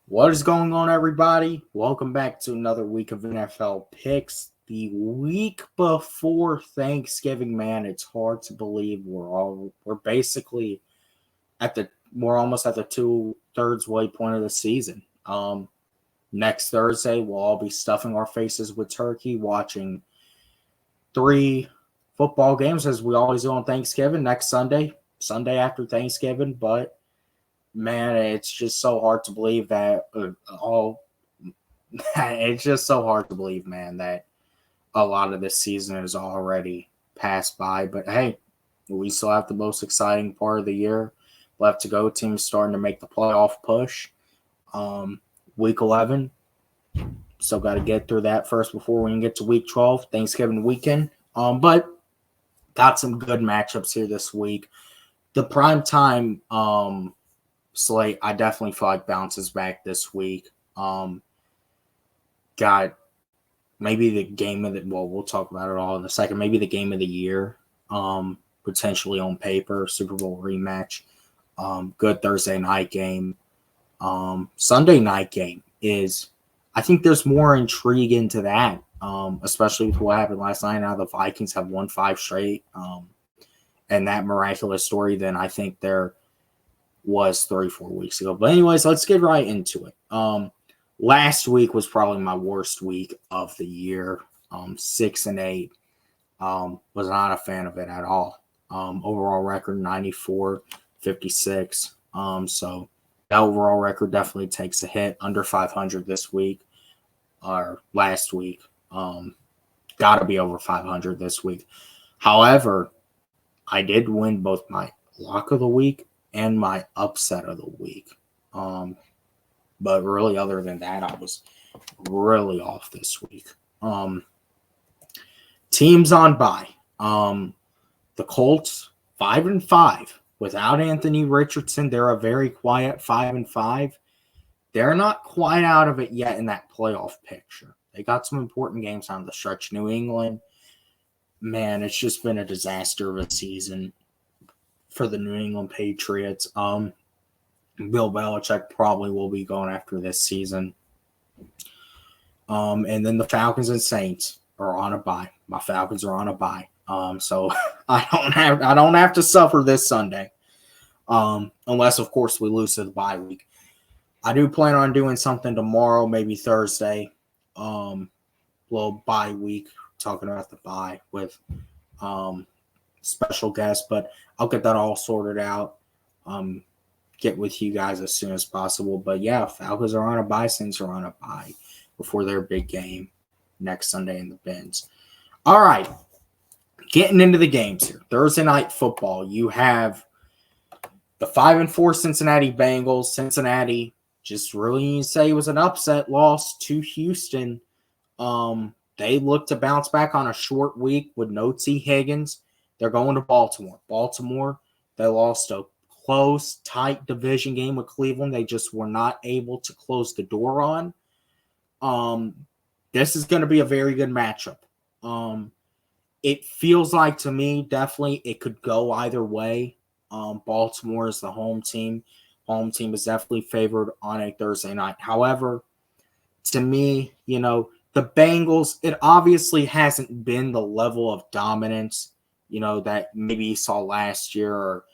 What is going on, everybody? Welcome back to another week of NFL picks. The week before Thanksgiving, man, it's hard to believe we're basically we're almost at the 2/3 way point of the season. Next Thursday, we'll all be stuffing our faces with turkey, watching three football games as we always do on Thanksgiving. Next Sunday after Thanksgiving, but man, it's just so hard to believe that it's just so hard to believe, man, that a lot of this season is already passed by. But hey, we still have the most exciting part of the year left to go. Teams starting to make the playoff push. Week 11, still got to get through that first before we can get to week 12, Thanksgiving weekend. But got some good matchups here this week. The prime time slate, I definitely feel like bounces back this week. Got maybe the game of we'll talk about it all in a second. Maybe the game of the year, potentially on paper, Super Bowl rematch. Good Thursday night game. Sunday night game is, I think there's more intrigue into that, especially with what happened last night. Now the Vikings have won 5 straight, and that miraculous story than I think there was 3-4 weeks ago. But anyways, let's get right into it. Last week was probably my worst week of the year. 6-8. Was not a fan of it at all. Overall record 94-56. So that overall record definitely takes a hit. Under 500 this week or last week. Got to be over 500 this week. However, I did win both my lock of the week and my upset of the week. But really, other than that, I was really off this week. Teams on bye. The Colts 5-5 without Anthony Richardson. They're a very quiet 5-5. They're not quite out of it yet in that playoff picture. They got some important games on the stretch. New England, man, it's just been a disaster of a season for the New England Patriots. Bill Belichick probably will be going after this season. And then the Falcons and Saints are on a bye. My Falcons are on a bye. So I don't have to suffer this Sunday. Unless of course we lose to the bye week. I do plan on doing something tomorrow, maybe Thursday. Little bye week, talking about the bye with special guests, but I'll get that all sorted out. Get with you guys as soon as possible. But yeah, Falcons are on a bye, Saints are on a bye before their big game next Sunday in the Bens. All right, getting into the games here. Thursday night football, you have the 5-4 Cincinnati Bengals. Cincinnati just really say it was an upset loss to Houston. They look to bounce back on a short week with no T. Higgins. They're going to Baltimore. They lost a close, tight division game with Cleveland. They just were not able to close the door on. This is going to be a very good matchup. It feels like to me, definitely, it could go either way. Baltimore is the home team. Home team is definitely favored on a Thursday night. However, to me, the Bengals, it obviously hasn't been the level of dominance, that maybe you saw last year or,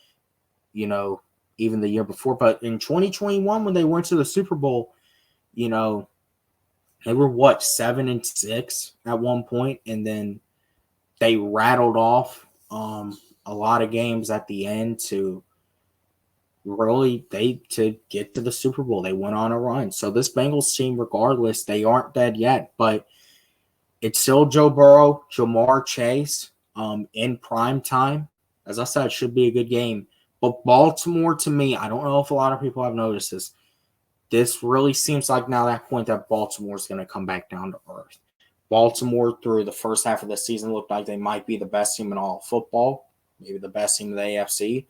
even the year before. But in 2021, when they went to the Super Bowl, they were 7-6 at one point, and then they rattled off a lot of games at the end to get to the Super Bowl. They went on a run. So this Bengals team, regardless, they aren't dead yet, but it's still Joe Burrow, Jamar Chase in prime time. As I said, it should be a good game. But Baltimore, to me, I don't know if a lot of people have noticed this. This really seems like now that point that Baltimore is going to come back down to earth. Baltimore, through the first half of the season, looked like they might be the best team in all of football, maybe the best team in the AFC,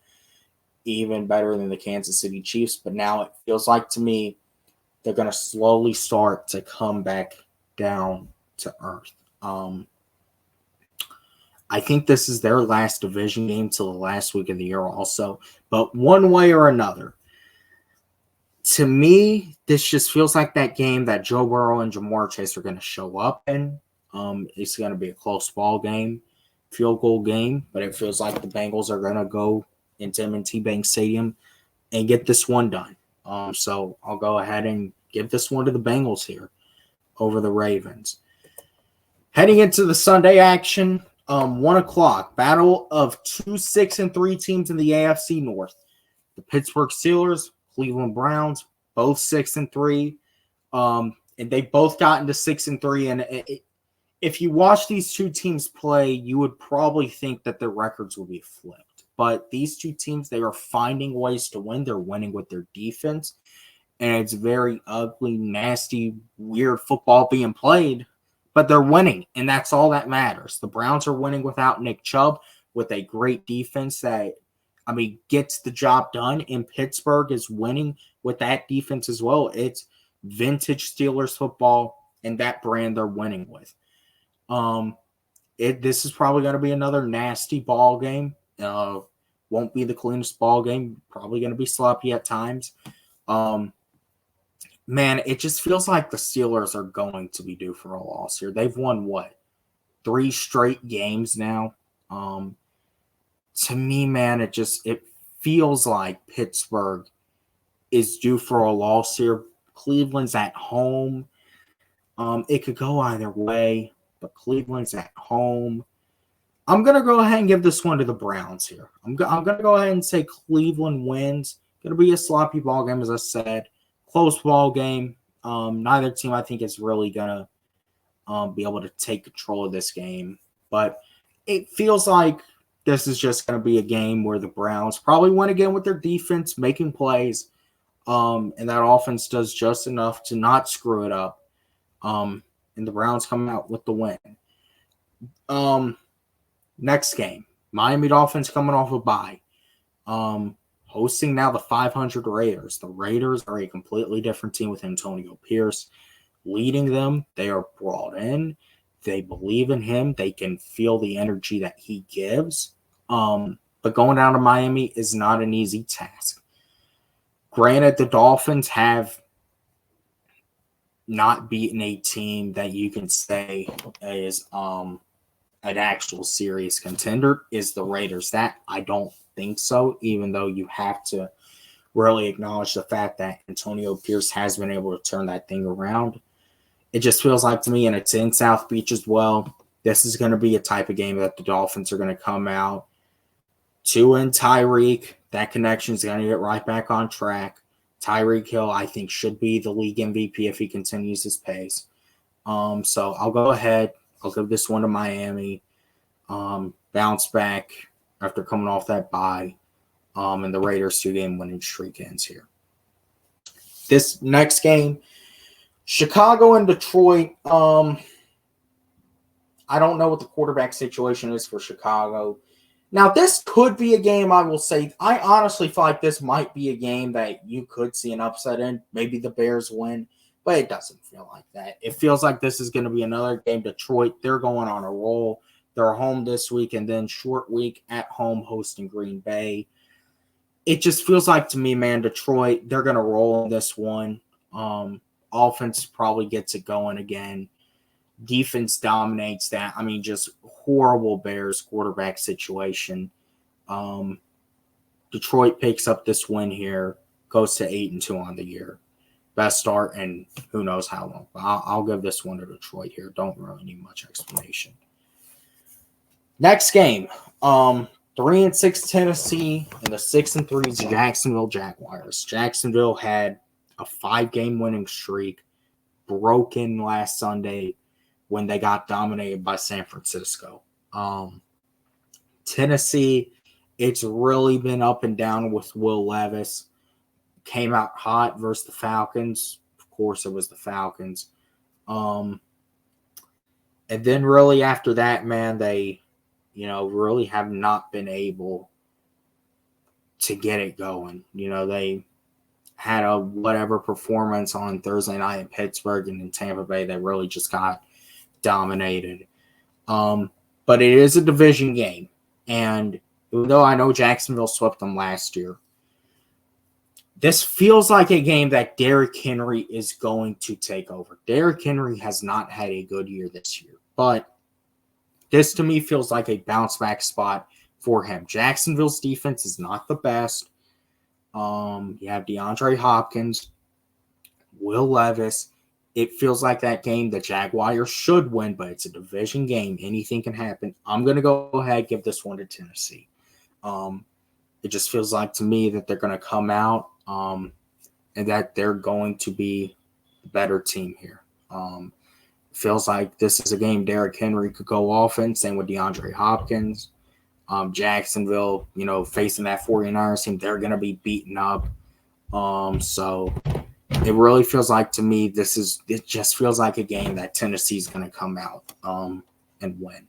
even better than the Kansas City Chiefs. But now it feels like to me they're going to slowly start to come back down to earth. I think this is their last division game till the last week of the year also. But one way or another, To me, this just feels like that game that Joe Burrow and Jamar Chase are going to show up in. It's going to be a close ball game, field goal game, but it feels like the Bengals are going to go into M&T Bank Stadium and get this one done. So I'll go ahead and give this one to the Bengals here over the Ravens. Heading into the Sunday action, 1 o'clock, battle of 2 6-3 teams in the AFC North. The Pittsburgh Steelers, Cleveland Browns, both 6-3, and they both got into 6-3. And if you watch these two teams play, you would probably think that their records will be flipped. But these two teams, they are finding ways to win. They're winning with their defense, and it's very ugly, nasty, weird football being played. But they're winning, and that's all that matters. The Browns are winning without Nick Chubb with a great defense that, gets the job done. And Pittsburgh is winning with that defense as well. It's vintage Steelers football, and that brand they're winning with. This is probably going to be another nasty ball game. Won't be the cleanest ball game. Probably going to be sloppy at times. Man, it just feels like the Steelers are going to be due for a loss here. They've won, 3 straight games now? To me, man, it feels like Pittsburgh is due for a loss here. Cleveland's at home. It could go either way, but Cleveland's at home. I'm going to go ahead and give this one to the Browns here. I'm going to go ahead and say Cleveland wins. Going to be a sloppy ball game, as I said. Close ball game. Neither team, I think, is really going to be able to take control of this game. But it feels like this is just going to be a game where the Browns probably win again with their defense, making plays. And that offense does just enough to not screw it up. And the Browns come out with the win. Next game, Miami Dolphins coming off a bye. Hosting now the 500 Raiders. The Raiders are a completely different team with Antonio Pierce leading them. They are brought in. They believe in him. They can feel the energy that he gives. But going down to Miami is not an easy task. Granted, the Dolphins have not beaten a team that you can say is an actual serious contender. Is the Raiders that? I don't think so, even though you have to really acknowledge the fact that Antonio Pierce has been able to turn that thing around. It just feels like to me, and it's in South Beach as well, this is going to be a type of game that the Dolphins are going to come out. Tua and Tyreek, that connection is going to get right back on track. Tyreek Hill, I think, should be the league MVP if he continues his pace. So I'll go ahead. I'll give this one to Miami. Bounce back after coming off that bye. And the Raiders 2-game winning streak ends here. This next game, Chicago and Detroit. I don't know what the quarterback situation is for Chicago. Now, this could be a game, I will say. I honestly feel like this might be a game that you could see an upset in. Maybe the Bears win, but it doesn't feel like that. It feels like this is going to be another game. Detroit, they're going on a roll. They're home this week and then short week at home hosting Green Bay. It just feels like to me, man, Detroit, they're going to roll in this one. Offense probably gets it going again. Defense dominates that. Just horrible Bears quarterback situation. Detroit picks up this win here, goes to 8-2 on the year. Best start in who knows how long. I'll give this one to Detroit here. Don't really need much explanation. Next game, 3-6 Tennessee and the 6-3 Jacksonville Jaguars. Jacksonville had a 5-game winning streak broken last Sunday when they got dominated by San Francisco. Tennessee, it's really been up and down with Will Levis. Came out hot versus the Falcons. Of course, it was the Falcons. And then really after that, man, they really have not been able to get it going. They had a whatever performance on Thursday night in Pittsburgh, and in Tampa Bay, they really just got dominated. But it is a division game. And even though I know Jacksonville swept them last year, This feels like a game that Derrick Henry is going to take over. Derrick Henry has not had a good year this year, but this to me feels like a bounce back spot for him. Jacksonville's defense is not the best. You have DeAndre Hopkins, Will Levis. It feels like that game the Jaguars should win, but it's a division game. Anything can happen. I'm going to go ahead and give this one to Tennessee. It just feels like to me that they're going to come out and that they're going to be the better team here. Feels like this is a game Derrick Henry could go offense. Same with DeAndre Hopkins. Jacksonville, facing that 49ers team, they're going to be beaten up. So it really feels like to me it just feels like a game that Tennessee's going to come out and win.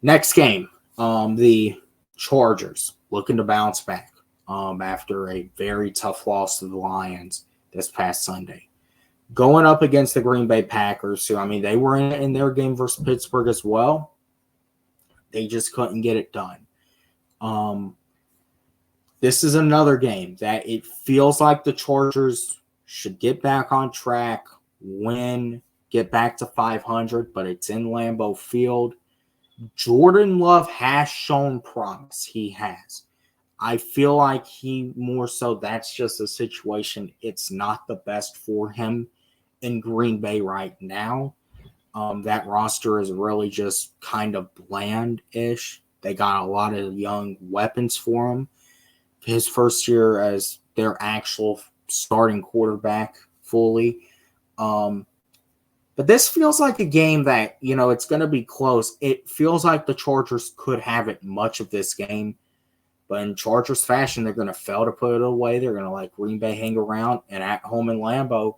Next game, the Chargers looking to bounce back after a very tough loss to the Lions this past Sunday. Going up against the Green Bay Packers, who, they were in their game versus Pittsburgh as well. They just couldn't get it done. This is another game that it feels like the Chargers should get back on track, win, get back to 500, but it's in Lambeau Field. Jordan Love has shown promise. He has. I feel like that's just a situation. It's not the best for him in Green Bay right now. That roster is really just kind of bland-ish. They got a lot of young weapons for him. His first year as their actual starting quarterback fully. But this feels like a game that, it's going to be close. It feels like the Chargers could have it much of this game. But in Chargers fashion, they're going to fail to put it away. They're going to let Green Bay hang around. And at home in Lambeau,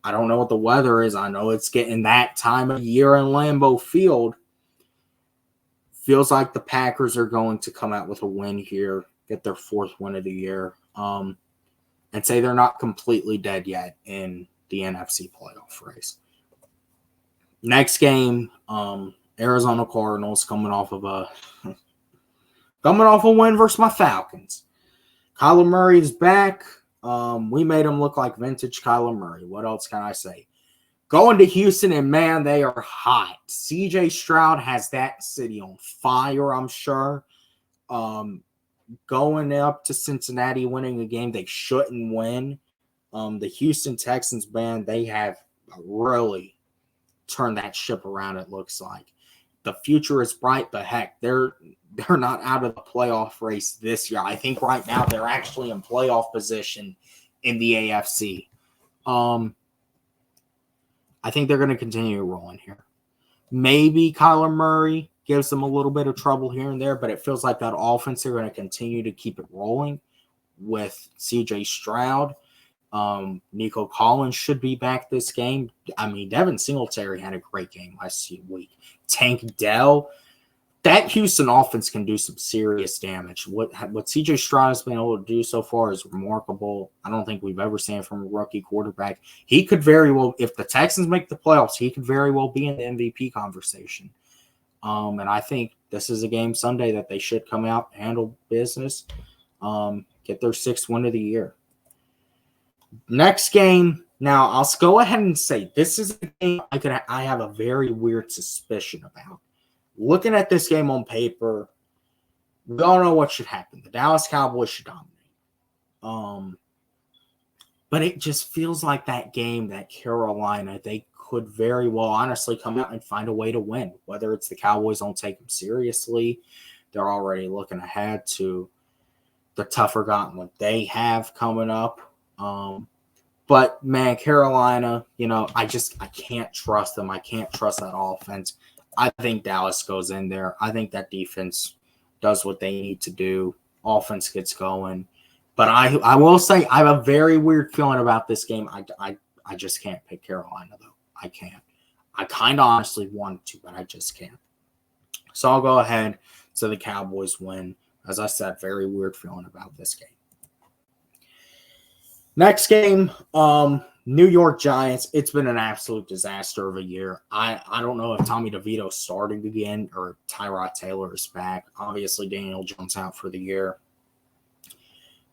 I don't know what the weather is. I know it's getting that time of year in Lambeau Field. Feels like the Packers are going to come out with a win here, get their fourth win of the year, and say they're not completely dead yet in the NFC playoff race. Next game, Arizona Cardinals coming off a win versus my Falcons. Kyler Murray is back. We made him look like vintage Kyler Murray. What else can I say? Going to Houston, and man, they are hot. CJ Stroud has that city on fire, I'm sure. Going up to Cincinnati, winning a game they shouldn't win. The Houston Texans, man, they have really turned that ship around, it looks like. The future is bright, but heck, they're not out of the playoff race this year. I think right now they're actually in playoff position in the AFC. I think they're going to continue rolling here. Maybe Kyler Murray gives them a little bit of trouble here and there, but it feels like that offense, they're going to continue to keep it rolling with CJ Stroud. Nico Collins should be back this game. Devin Singletary had a great game last week. Tank Dell. That Houston offense can do some serious damage. What CJ Stroud has been able to do so far is remarkable. I don't think we've ever seen it from a rookie quarterback. He could very well, if the Texans make the playoffs, he could very well be in the MVP conversation. And I think this is a game Sunday that they should come out, handle business, get their sixth win of the year. Next game, now I'll go ahead and say this is a game I have a very weird suspicion about. Looking at this game on paper, we all know what should happen. The Dallas Cowboys should dominate. But it just feels like that game that Carolina, they could very well honestly come out and find a way to win. Whether it's the Cowboys don't take them seriously, they're already looking ahead to the tougher gauntlet they have coming up. But man, Carolina, I can't trust them. I can't trust that offense. I think Dallas goes in there. I think that defense does what they need to do. Offense gets going. But I will say I have a very weird feeling about this game. I just can't pick Carolina, though. I can't. I kind of honestly want to, but I just can't. So I'll go ahead so the Cowboys win. As I said, very weird feeling about this game. Next game, New York Giants. It's been an absolute disaster of a year. I don't know if Tommy DeVito's starting again or Tyrod Taylor is back. Obviously, Daniel Jones out for the year.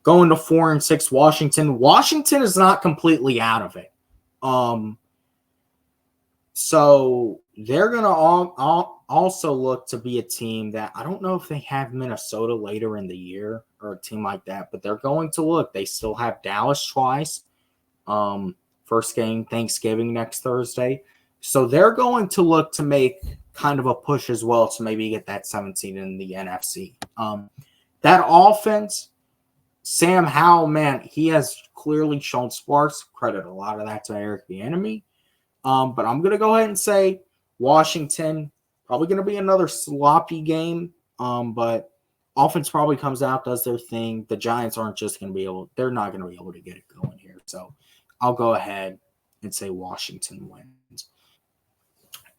Going to 4-6 Washington. Washington is not completely out of it. So they're going to also look to be a team that I don't know if they have Minnesota later in the year or a team like that, but they're going to look. They still have Dallas twice. First game Thanksgiving next Thursday. So they're going to look to make kind of a push as well to maybe get that 17 in the NFC. That offense, Sam Howell, man, he has clearly shown sparks. Credit a lot of that to Eric Bieniemy. But I'm going to go ahead and say Washington, probably going to be another sloppy game. But offense probably comes out, does their thing. The Giants aren't just going to be able – they're not going to be able to get it going here. So I'll go ahead and say Washington wins.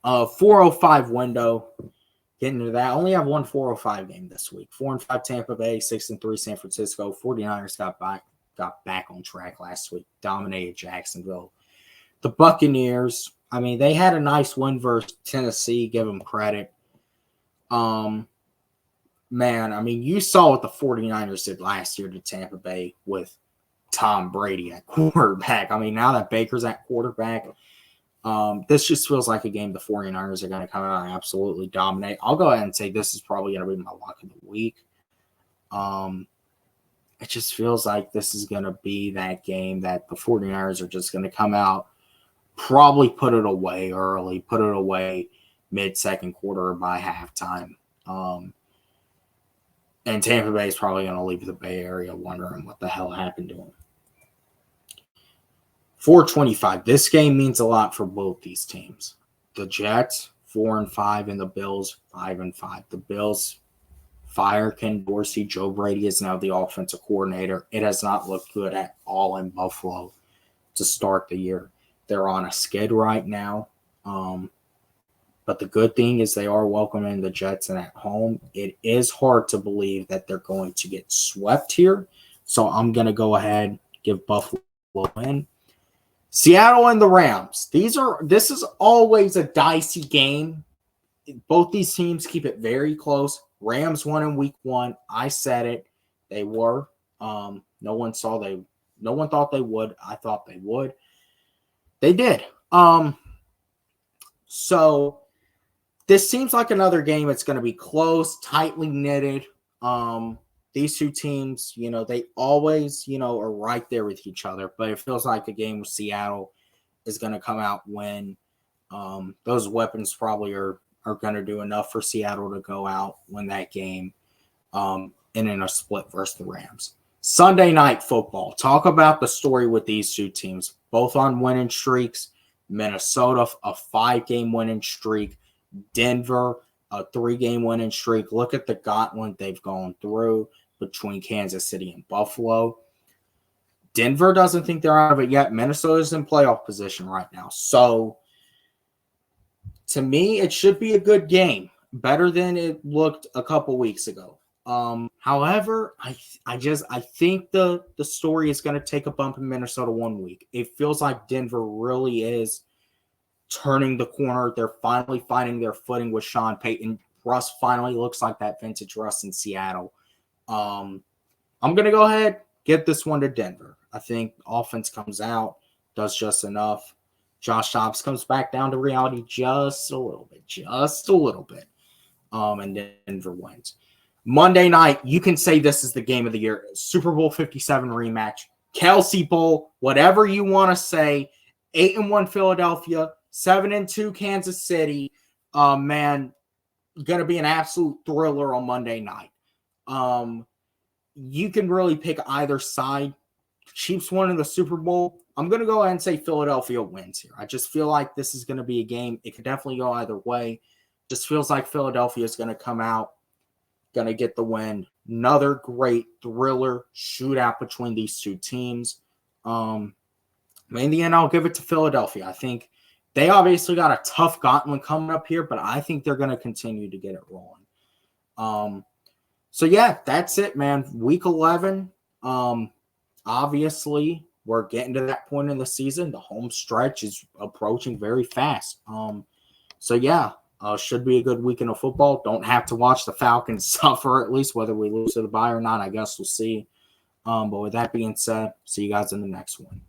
4:05 window. Getting into that. I only have one 4:05 game this week. 4-5 Tampa Bay, 6-3 San Francisco. 49ers got back on track last week. Dominated Jacksonville. The Buccaneers, I mean, they had a nice win versus Tennessee. Give them credit. Man, I mean, you saw what the 49ers did last year to Tampa Bay with Tom Brady at quarterback. I mean, now that Baker's at quarterback, this just feels like a game the 49ers are going to come out and absolutely dominate. I'll go ahead and say this is probably going to be my lock of the week. It just feels like this is going to be that game that the 49ers are just going to come out, probably put it away early, put it away mid-second quarter or by halftime. And Tampa Bay is probably going to leave the Bay Area wondering what the hell happened to them. 4:25. This game means a lot for both these teams. The Jets, 4-5, and the Bills, 5-5. The Bills fire Ken Dorsey. Joe Brady is now the offensive coordinator. It has not looked good at all in Buffalo to start the year. They're on a skid right now. But the good thing is they are welcoming the Jets in at home. It is hard to believe that they're going to get swept here. So I'm going to go ahead, give Buffalo a win. Seattle and the Rams. This is always a dicey game. Both these teams keep it very close. Rams won in week 1. I said it. They were. No one thought they would. I thought they would. They did. So this seems like another game. It's going to be close, tightly knitted. These two teams, they always, are right there with each other. But it feels like the game with Seattle is going to come out when those weapons probably are going to do enough for Seattle to go out, win that game, and in a split versus the Rams. Sunday Night Football. Talk about the story with these two teams. Both on winning streaks. Minnesota, a 5-game winning streak. Denver, a 3-game winning streak. Look at the gauntlet they've gone through between Kansas City and Buffalo. Denver doesn't think they're out of it yet. Minnesota's in playoff position right now. So, to me, it should be a good game. Better than it looked a couple weeks ago. However, I think the story is going to take a bump in Minnesota 1 week. It feels like Denver really is turning the corner. They're finally finding their footing with Sean Payton. Russ finally looks like that vintage Russ in Seattle. I'm going to go ahead, get this one to Denver. I think offense comes out, does just enough. Josh Dobbs comes back down to reality just a little bit. And Denver wins. Monday night, you can say this is the game of the year. Super Bowl 57 rematch. Kelsey Bowl, whatever you want to say. 8-1 Philadelphia, 7-2 Kansas City. Man, going to be an absolute thriller on Monday night. You can really pick either side. Chiefs won in the Super Bowl. I'm going to go ahead and say Philadelphia wins here. I just feel like this is going to be a game. It could definitely go either way. Just feels like Philadelphia is going to come out, going to get the win. Another great thriller shootout between these two teams. In the end, I'll give it to Philadelphia. I think they obviously got a tough gauntlet coming up here, but I think they're going to continue to get it rolling. So, yeah, that's it, man. Week 11, obviously, we're getting to that point in the season. The home stretch is approaching very fast. So, yeah, should be a good weekend of football. Don't have to watch the Falcons suffer, at least, whether we lose to the bye or not. I guess we'll see. But with that being said, see you guys in the next one.